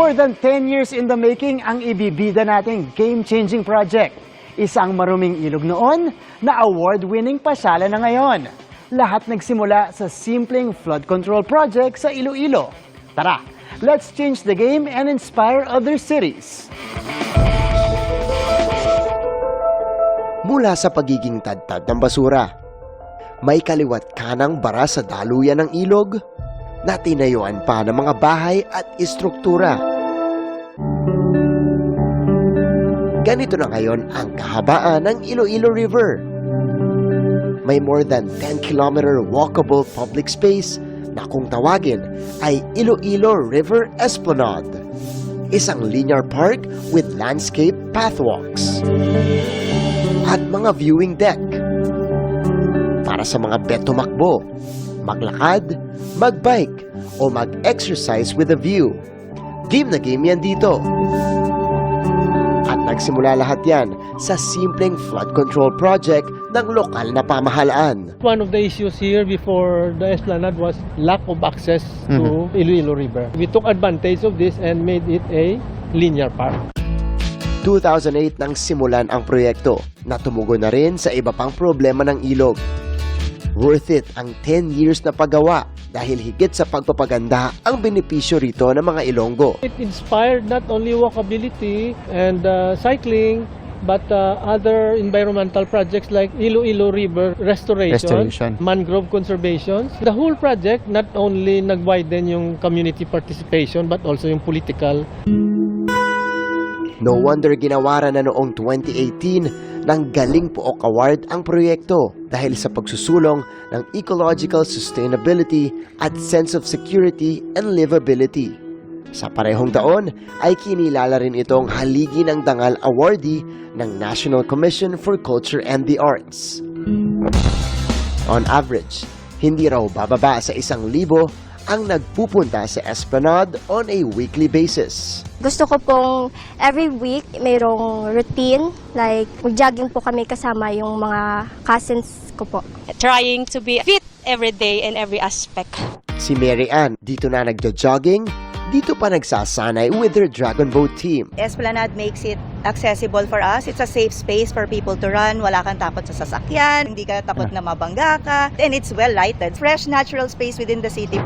More than 10 years in the making ang ibibida nating game-changing project. Isang maruming ilog noon na award-winning pasyalan na ngayon. Lahat nagsimula sa simpleng flood control project sa Iloilo. Tara, let's change the game and inspire other cities. Mula sa pagiging tadtad ng basura, may kaliwat kanang bara sa daluyan ng ilog na tinayuan pa ng mga bahay at istruktura. Ganito na ngayon ang kahabaan ng Iloilo River. May more than 10-kilometer walkable public space na kung tawagin ay Iloilo River Esplanade. Isang linear park with landscape pathwalks at mga viewing deck para sa mga bet tumakbo, maglakad, magbike o mag-exercise with a view. Game na game yan dito. At nagsimula lahat yan sa simpleng flood control project ng lokal na pamahalaan. One of the issues here before the Esplanade was lack of access to Iloilo River. We took advantage of this and made it a linear park. 2008 nang simulan ang proyekto na tumugon na rin sa iba pang problema ng ilog. Worth it ang 10 years na paggawa dahil higit sa pagpapaganda ang benepisyo rito ng mga Ilonggo. It inspired not only walkability and cycling, but other environmental projects like Iloilo River restoration, mangrove conservation. The whole project not only nag-widen yung community participation but also yung political. No wonder ginawaran na noong 2018 ng Galing Pook Award ang proyekto dahil sa pagsusulong ng ecological sustainability at sense of security and livability. Sa parehong taon ay kinilala rin itong Haligi ng Dangal awardee ng National Commission for Culture and the Arts. On average, hindi raw bababa sa 1,000 ang nagpupunta sa Esplanade on a weekly basis. Gusto ko pong every week mayroong routine, like mag-jogging po kami kasama yung mga cousins ko po. Trying to be fit every day in every aspect. Si Mary Ann, dito na nagja-jogging, dito pa nagsasanay with her Dragon Boat team. Esplanade makes it accessible for us. It's a safe space for people to run. Wala kang takot sa sasakyan, hindi ka takot na mabangga ka, and it's well lighted. Fresh, natural space within the city.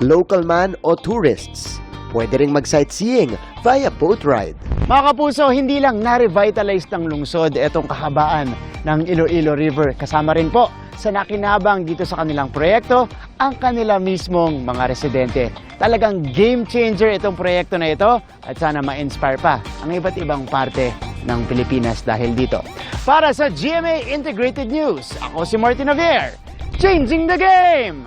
Local man o tourists, pwede ring mag-sightseeing via boat ride. Mga kapuso, hindi lang na-revitalize ng lungsod itong kahabaan ng Iloilo River. Kasama rin po sa nakinabang dito sa kanilang proyekto ang kanila mismong mga residente. Talagang game changer itong proyekto na ito at sana ma-inspire pa ang iba't ibang parte ng Pilipinas dahil dito. Para sa GMA Integrated News, ako si Martin Javier, changing the game!